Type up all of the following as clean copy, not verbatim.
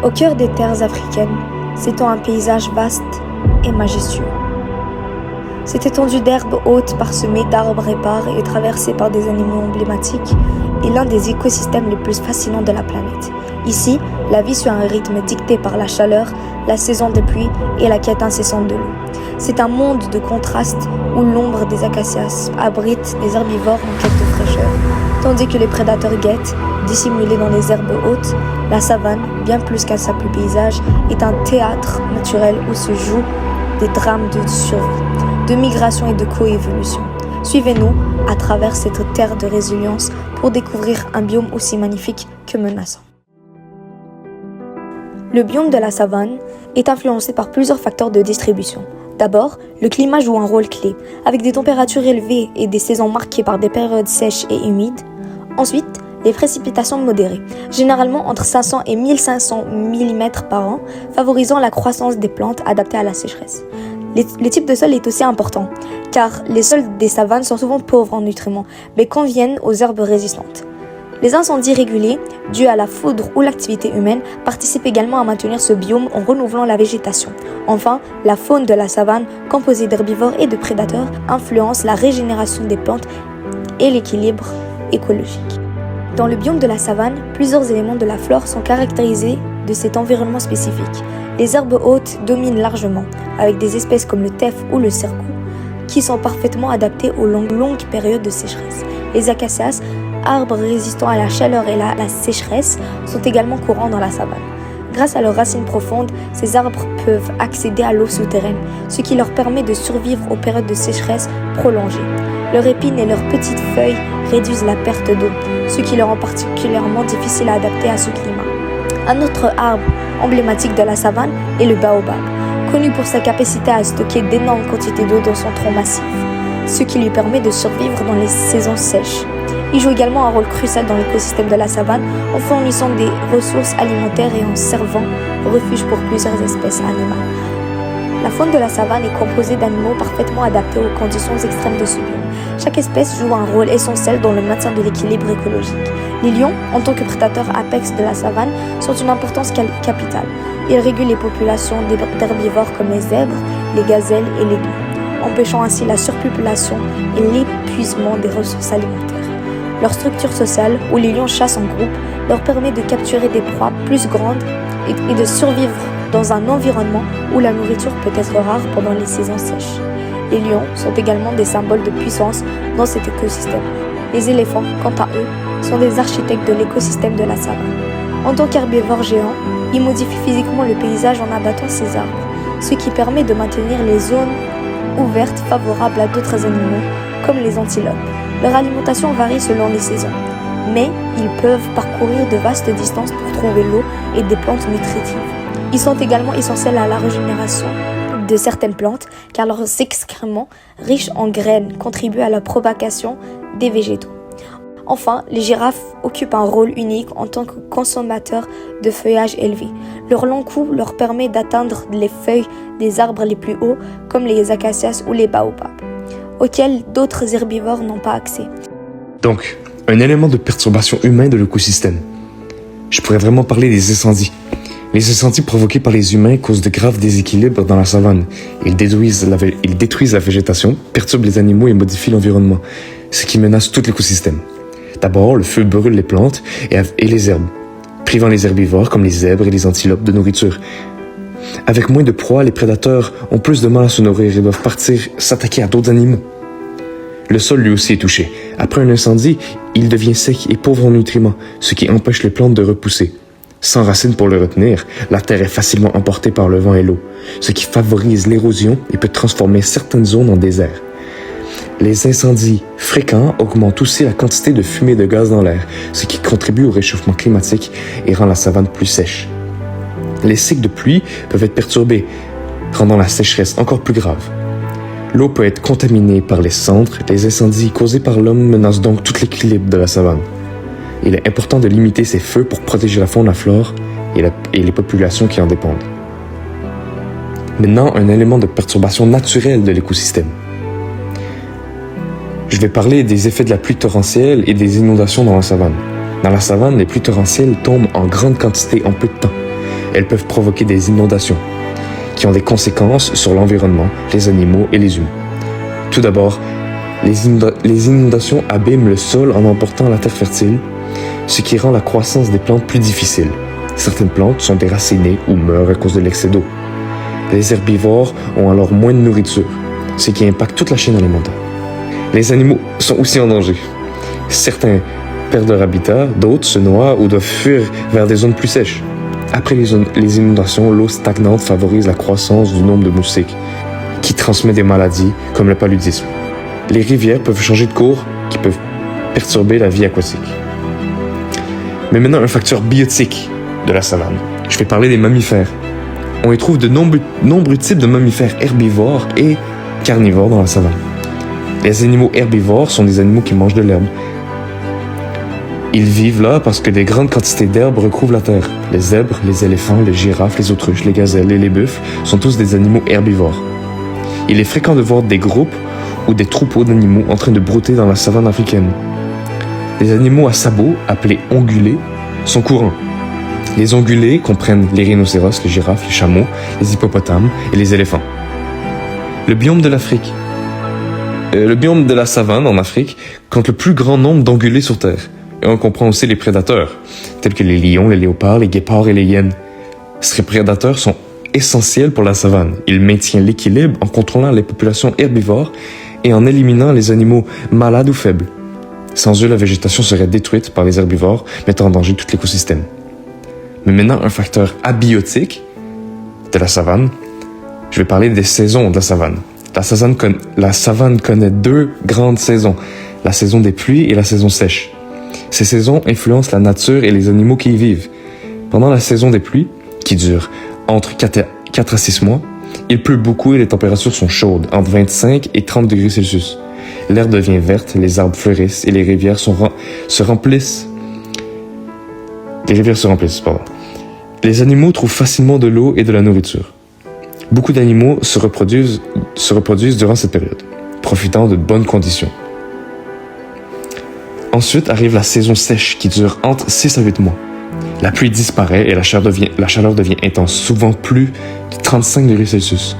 Au cœur des terres africaines s'étend un paysage vaste et majestueux. Cette étendue d'herbes hautes parsemée d'arbres épars et traversée par des animaux emblématiques est l'un des écosystèmes les plus fascinants de la planète. Ici, la vie suit un rythme dicté par la chaleur, la saison des pluies et la quête incessante de l'eau. C'est un monde de contrastes où l'ombre des acacias abrite des herbivores en quête de fraîcheur, tandis que les prédateurs guettent, dissimulés dans les herbes hautes. La savane, bien plus qu'un simple paysage, est un théâtre naturel où se jouent des drames de survie, de migration et de coévolution. Suivez-nous à travers cette terre de résilience pour découvrir un biome aussi magnifique que menaçant. Le biome de la savane est influencé par plusieurs facteurs de distribution. D'abord, le climat joue un rôle clé, avec des températures élevées et des saisons marquées par des périodes sèches et humides. Ensuite, les précipitations modérées, généralement entre 500 et 1500 mm par an, favorisant la croissance des plantes adaptées à la sécheresse. Le type de sol est aussi important, car les sols des savanes sont souvent pauvres en nutriments, mais conviennent aux herbes résistantes. Les incendies réguliers, dus à la foudre ou l'activité humaine, participent également à maintenir ce biome en renouvelant la végétation. Enfin, la faune de la savane, composée d'herbivores et de prédateurs, influence la régénération des plantes et l'équilibre écologique. Dans le biome de la savane, plusieurs éléments de la flore sont caractérisés de cet environnement spécifique. Les herbes hautes dominent largement, avec des espèces comme le teff ou le cercou, qui sont parfaitement adaptées aux longues périodes de sécheresse. Les acacias, arbres résistants à la chaleur et la sécheresse, sont également courants dans la savane. Grâce à leurs racines profondes, ces arbres peuvent accéder à l'eau souterraine, ce qui leur permet de survivre aux périodes de sécheresse prolongées. Leurs épines et leurs petites feuilles réduisent la perte d'eau, ce qui leur rend particulièrement difficile à adapter à ce climat. Un autre arbre emblématique de la savane est le baobab, connu pour sa capacité à stocker d'énormes quantités d'eau dans son tronc massif, ce qui lui permet de survivre dans les saisons sèches. Il joue également un rôle crucial dans l'écosystème de la savane en fournissant des ressources alimentaires et en servant refuge pour plusieurs espèces animales. La faune de la savane est composée d'animaux parfaitement adaptés aux conditions extrêmes de ce biome. Chaque espèce joue un rôle essentiel dans le maintien de l'équilibre écologique. Les lions, en tant que prédateurs apex de la savane, sont d'une importance capitale. Ils régulent les populations d'herbivores comme les zèbres, les gazelles et les gnous, empêchant ainsi la surpopulation et l'épuisement des ressources alimentaires. Leur structure sociale, où les lions chassent en groupe, leur permet de capturer des proies plus grandes et de survivre dans un environnement où la nourriture peut être rare pendant les saisons sèches. Les lions sont également des symboles de puissance dans cet écosystème. Les éléphants, quant à eux, sont des architectes de l'écosystème de la savane. En tant qu'herbivores géants, ils modifient physiquement le paysage en abattant ces arbres, ce qui permet de maintenir les zones ouvertes favorables à d'autres animaux, comme les antilopes. Leur alimentation varie selon les saisons, mais ils peuvent parcourir de vastes distances pour trouver l'eau et des plantes nutritives. Ils sont également essentiels à la régénération de certaines plantes, car leurs excréments, riches en graines, contribuent à la propagation des végétaux. Enfin, les girafes occupent un rôle unique en tant que consommateurs de feuillage élevé. Leur long cou leur permet d'atteindre les feuilles des arbres les plus hauts, comme les acacias ou les baobabs, auxquels d'autres herbivores n'ont pas accès. Donc, un élément de perturbation humaine de l'écosystème. Je pourrais vraiment parler des incendies. Les incendies provoqués par les humains causent de graves déséquilibres dans la savane. Ils détruisent la végétation, perturbent les animaux et modifient l'environnement, ce qui menace tout l'écosystème. D'abord, le feu brûle les plantes et les herbes, privant les herbivores comme les zèbres et les antilopes de nourriture. Avec moins de proies, les prédateurs ont plus de mal à se nourrir et doivent partir s'attaquer à d'autres animaux. Le sol lui aussi est touché. Après un incendie, il devient sec et pauvre en nutriments, ce qui empêche les plantes de repousser. Sans racines pour le retenir, la terre est facilement emportée par le vent et l'eau, ce qui favorise l'érosion et peut transformer certaines zones en désert. Les incendies fréquents augmentent aussi la quantité de fumée et de gaz dans l'air, ce qui contribue au réchauffement climatique et rend la savane plus sèche. Les cycles de pluie peuvent être perturbés, rendant la sécheresse encore plus grave. L'eau peut être contaminée par les cendres. Les incendies causés par l'homme menacent donc tout l'équilibre de la savane. Il est important de limiter ces feux pour protéger la faune, la flore et les populations qui en dépendent. Maintenant, un élément de perturbation naturelle de l'écosystème. Je vais parler des effets de la pluie torrentielle et des inondations dans la savane. Dans la savane, les pluies torrentielles tombent en grande quantité en peu de temps. elles peuvent provoquer des inondations, qui ont des conséquences sur l'environnement, les animaux et les humains. Tout d'abord, les inondations abîment le sol en emportant la terre fertile, ce qui rend la croissance des plantes plus difficile. Certaines plantes sont déracinées ou meurent à cause de l'excès d'eau. Les herbivores ont alors moins de nourriture, ce qui impacte toute la chaîne alimentaire. Les animaux sont aussi en danger. Certains perdent leur habitat, d'autres se noient ou doivent fuir vers des zones plus sèches. Après les inondations, l'eau stagnante favorise la croissance du nombre de moustiques, qui transmet des maladies comme le paludisme. Les rivières peuvent changer de cours, qui peuvent perturber la vie aquatique. Mais maintenant, un facteur biotique de la savane. Je vais parler des mammifères. On y trouve de nombreux types de mammifères herbivores et carnivores dans la savane. Les animaux herbivores sont des animaux qui mangent de l'herbe. Ils vivent là parce que des grandes quantités d'herbe recouvrent la terre. Les zèbres, les éléphants, les girafes, les autruches, les gazelles et les buffles sont tous des animaux herbivores. Il est fréquent de voir des groupes ou des troupeaux d'animaux en train de brouter dans la savane africaine. Les animaux à sabots, appelés ongulés, sont courants. Les ongulés comprennent les rhinocéros, les girafes, les chameaux, les hippopotames et les éléphants. Le biome de l'Afrique. Le biome de la savane en Afrique compte le plus grand nombre d'ongulés sur Terre. Et on comprend aussi les prédateurs, tels que les lions, les léopards, les guépards et les hyènes. Ces prédateurs sont essentiels pour la savane. Ils maintiennent l'équilibre en contrôlant les populations herbivores et en éliminant les animaux malades ou faibles. Sans eux, la végétation serait détruite par les herbivores, mettant en danger tout l'écosystème. Mais maintenant, un facteur abiotique de la savane, je vais parler des saisons de la savane. La savane connaît deux grandes saisons, la saison des pluies et la saison sèche. Ces saisons influencent la nature et les animaux qui y vivent. Pendant la saison des pluies, qui dure entre 4 à 6 mois, il pleut beaucoup et les températures sont chaudes, entre 25 et 30 degrés Celsius. L'herbe devient verte, les arbres fleurissent et les rivières se remplissent. Les animaux trouvent facilement de l'eau et de la nourriture. Beaucoup d'animaux se reproduisent durant cette période, profitant de bonnes conditions. Ensuite arrive la saison sèche qui dure entre 6 à 8 mois. La pluie disparaît et la chaleur devient intense, souvent plus de 35 degrés Celsius.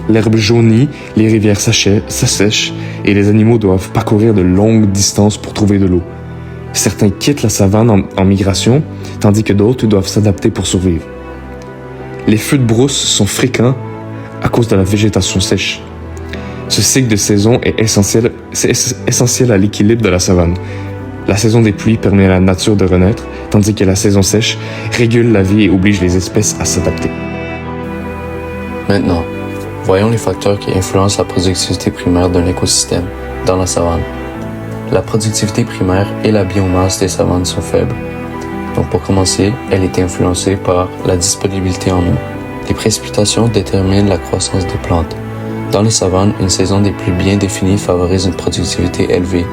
L'herbe jaunit, les rivières s'assèchent et les animaux doivent parcourir de longues distances pour trouver de l'eau. Certains quittent la savane en migration, tandis que d'autres doivent s'adapter pour survivre. Les feux de brousse sont fréquents à cause de la végétation sèche. Ce cycle de saison est essentiel à l'équilibre de la savane. La saison des pluies permet à la nature de renaître, tandis que la saison sèche régule la vie et oblige les espèces à s'adapter. Maintenant, voyons les facteurs qui influencent la productivité primaire d'un écosystème dans la savane. La productivité primaire et la biomasse des savanes sont faibles. Donc pour commencer, elle est influencée par la disponibilité en eau. Les précipitations déterminent la croissance des plantes. Dans les savanes, une saison des pluies bien définie favorise une productivité élevée,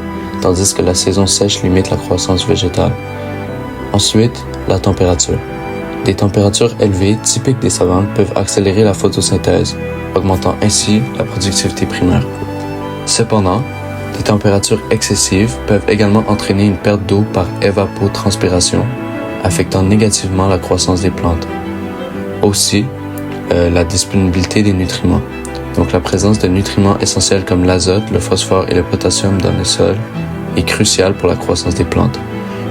tandis que la saison sèche limite la croissance végétale. Ensuite, la température. Des températures élevées, typiques des savanes, peuvent accélérer la photosynthèse, augmentant ainsi la productivité primaire. Cependant, des températures excessives peuvent également entraîner une perte d'eau par évapotranspiration, affectant négativement la croissance des plantes. Aussi, la disponibilité des nutriments. Donc la présence de nutriments essentiels comme l'azote, le phosphore et le potassium dans le sol est cruciale pour la croissance des plantes.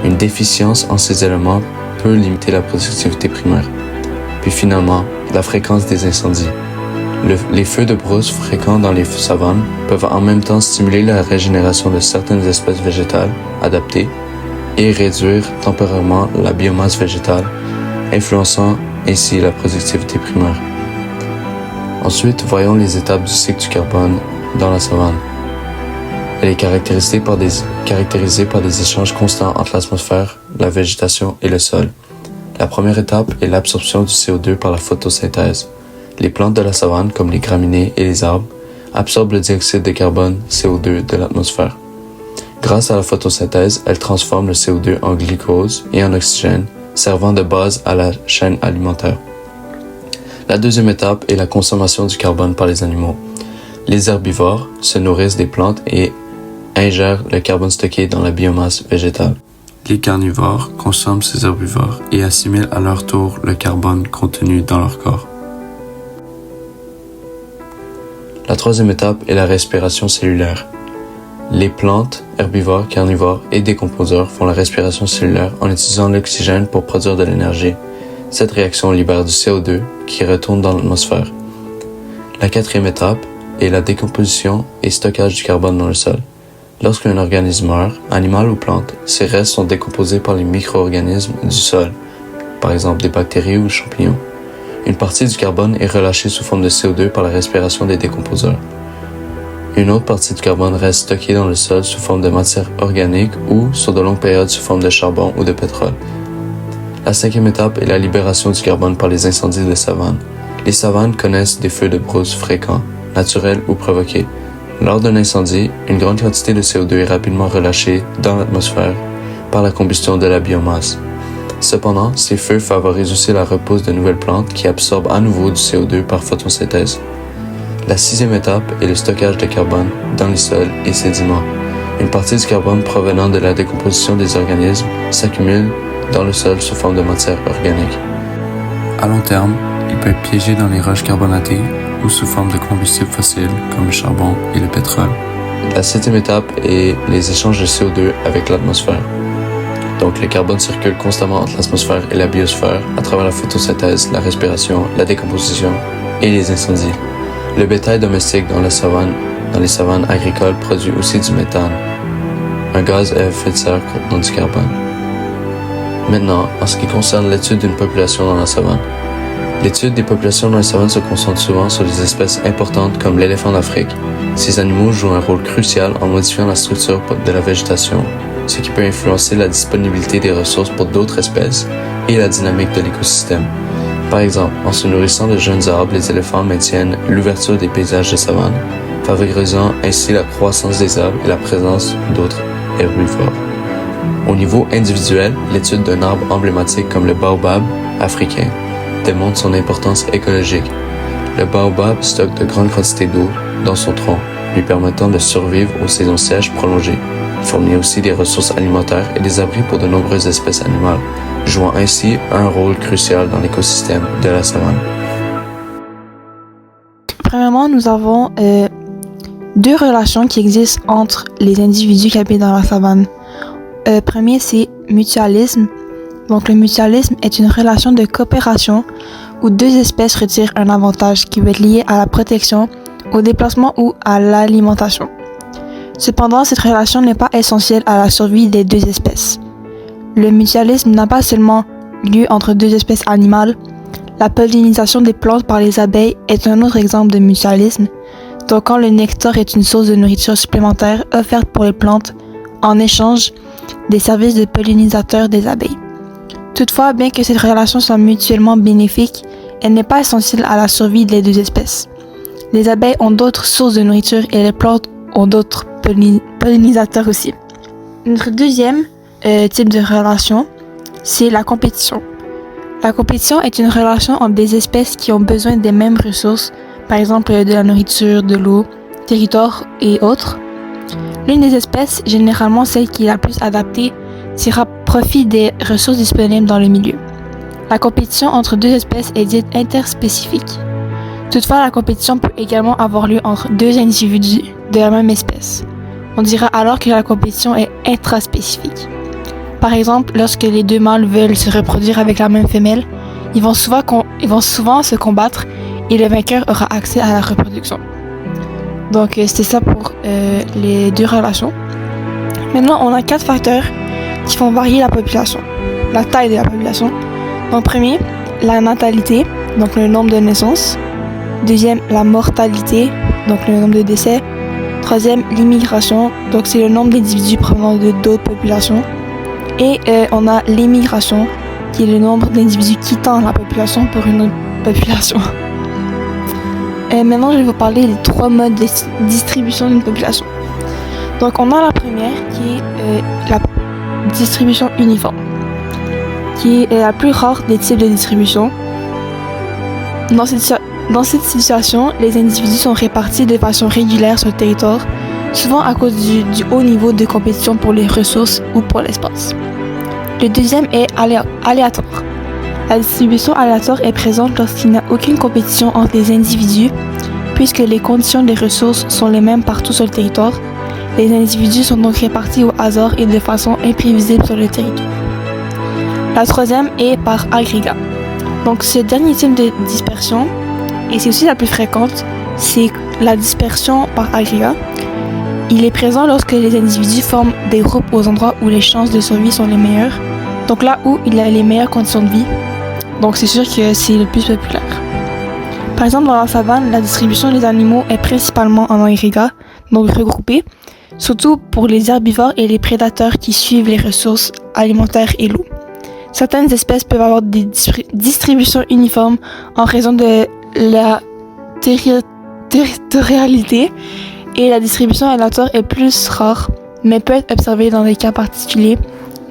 Une déficience en ces éléments peut limiter la productivité primaire. Puis finalement, la fréquence des incendies. Les feux de brousse fréquents dans les savanes peuvent en même temps stimuler la régénération de certaines espèces végétales adaptées et réduire temporairement la biomasse végétale, influençant ainsi la productivité primaire. Ensuite, voyons les étapes du cycle du carbone dans la savane. Elle est caractérisée par des échanges constants entre l'atmosphère, la végétation et le sol. La première étape est l'absorption du CO2 par la photosynthèse. Les plantes de la savane, comme les graminées et les arbres, absorbent le dioxyde de carbone, CO2, de l'atmosphère. Grâce à la photosynthèse, elles transforment le CO2 en glucose et en oxygène, servant de base à la chaîne alimentaire. La deuxième étape est la consommation du carbone par les animaux. Les herbivores se nourrissent des plantes et ingèrent le carbone stocké dans la biomasse végétale. Les carnivores consomment ces herbivores et assimilent à leur tour le carbone contenu dans leur corps. La troisième étape est la respiration cellulaire. Les plantes, herbivores, carnivores et décomposeurs font la respiration cellulaire en utilisant l'oxygène pour produire de l'énergie. Cette réaction libère du CO2 qui retourne dans l'atmosphère. La quatrième étape est la décomposition et stockage du carbone dans le sol. Lorsqu'un organisme meurt, animal ou plante, ses restes sont décomposés par les micro-organismes du sol, par exemple des bactéries ou champignons. Une partie du carbone est relâchée sous forme de CO2 par la respiration des décomposeurs. Une autre partie du carbone reste stockée dans le sol sous forme de matière organique ou, sur de longues périodes, sous forme de charbon ou de pétrole. La cinquième étape est la libération du carbone par les incendies de savane. Les savanes connaissent des feux de brousse fréquents, naturels ou provoqués. Lors d'un incendie, une grande quantité de CO2 est rapidement relâchée dans l'atmosphère par la combustion de la biomasse. Cependant, ces feux favorisent aussi la repousse de nouvelles plantes qui absorbent à nouveau du CO2 par photosynthèse. La sixième étape est le stockage de carbone dans les sols et sédiments. Une partie du carbone provenant de la décomposition des organismes s'accumule dans le sol sous forme de matière organique. À long terme, il peut être piégé dans les roches carbonatées ou sous forme de combustibles fossiles comme le charbon et le pétrole. La septième étape est les échanges de CO2 avec l'atmosphère. Donc le carbone circule constamment entre l'atmosphère et la biosphère à travers la photosynthèse, la respiration, la décomposition et les incendies. Le bétail domestique dans les savanes agricoles produit aussi du méthane, un gaz à effet de serre contenant du carbone. Maintenant, en ce qui concerne l'étude d'une population dans la savane. L'étude des populations dans la savane se concentre souvent sur des espèces importantes comme l'éléphant d'Afrique. Ces animaux jouent un rôle crucial en modifiant la structure de la végétation, ce qui peut influencer la disponibilité des ressources pour d'autres espèces et la dynamique de l'écosystème. Par exemple, en se nourrissant de jeunes arbres, les éléphants maintiennent l'ouverture des paysages de savane, favorisant ainsi la croissance des arbres et la présence d'autres herbivores. Au niveau individuel, l'étude d'un arbre emblématique comme le baobab africain démontre son importance écologique. Le baobab stocke de grandes quantités d'eau dans son tronc, lui permettant de survivre aux saisons sèches prolongées. Il fournit aussi des ressources alimentaires et des abris pour de nombreuses espèces animales, jouant ainsi un rôle crucial dans l'écosystème de la savane. Premièrement, nous avons deux relations qui existent entre les individus qui habitent dans la savane. Premier, c'est mutualisme. Donc, le mutualisme est une relation de coopération où deux espèces retirent un avantage qui peut être lié à la protection, au déplacement ou à l'alimentation. Cependant, cette relation n'est pas essentielle à la survie des deux espèces. Le mutualisme n'a pas seulement lieu entre deux espèces animales. La pollinisation des plantes par les abeilles est un autre exemple de mutualisme. Donc, quand le nectar est une source de nourriture supplémentaire offerte pour les plantes en échange des services de pollinisateurs des abeilles. Toutefois, bien que cette relation soit mutuellement bénéfique, elle n'est pas essentielle à la survie des deux espèces. Les abeilles ont d'autres sources de nourriture et les plantes ont d'autres pollinisateurs aussi. Notre deuxième type de relation, c'est la compétition. La compétition est une relation entre des espèces qui ont besoin des mêmes ressources, par exemple de la nourriture, de l'eau, territoire et autres. L'une des espèces, généralement celle qui est la plus adaptée, tirera profit des ressources disponibles dans le milieu. La compétition entre deux espèces est dite interspécifique. Toutefois, la compétition peut également avoir lieu entre deux individus de la même espèce. On dira alors que la compétition est intraspécifique. Par exemple, lorsque les deux mâles veulent se reproduire avec la même femelle, ils vont souvent se combattre et le vainqueur aura accès à la reproduction. Donc, c'était ça pour les deux relations. Maintenant, on a 4 facteurs qui font varier la population, la taille de la population. Donc, premier, la natalité, donc le nombre de naissances. Deuxième, la mortalité, donc le nombre de décès. Troisième, l'immigration, donc c'est le nombre d'individus provenant de d'autres populations. Et on a l'émigration, qui est le nombre d'individus quittant la population pour une autre population. Maintenant, je vais vous parler des 3 modes de distribution d'une population. Donc, on a la première qui est la distribution uniforme, qui est la plus rare des types de distribution. Dans cette situation, les individus sont répartis de façon régulière sur le territoire, souvent à cause du haut niveau de compétition pour les ressources ou pour l'espace. Le deuxième est aléatoire. La distribution aléatoire est présente lorsqu'il n'y a aucune compétition entre les individus, puisque les conditions des ressources sont les mêmes partout sur le territoire. Les individus sont donc répartis au hasard et de façon imprévisible sur le territoire. La troisième est par agrégat. Donc ce dernier type de dispersion, et c'est aussi la plus fréquente, c'est la dispersion par agrégat. Il est présent lorsque les individus forment des groupes aux endroits où les chances de survie sont les meilleures, donc là où il y a les meilleures conditions de vie. Donc c'est sûr que c'est le plus populaire. Par exemple, dans la savane, la distribution des animaux est principalement en agrégat, donc regroupés, surtout pour les herbivores et les prédateurs qui suivent les ressources alimentaires et l'eau. Certaines espèces peuvent avoir des distributions uniformes en raison de la territorialité et la distribution aléatoire est plus rare, mais peut être observée dans des cas particuliers,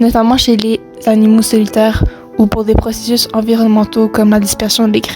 notamment chez les animaux solitaires ou pour des processus environnementaux comme la dispersion des graines.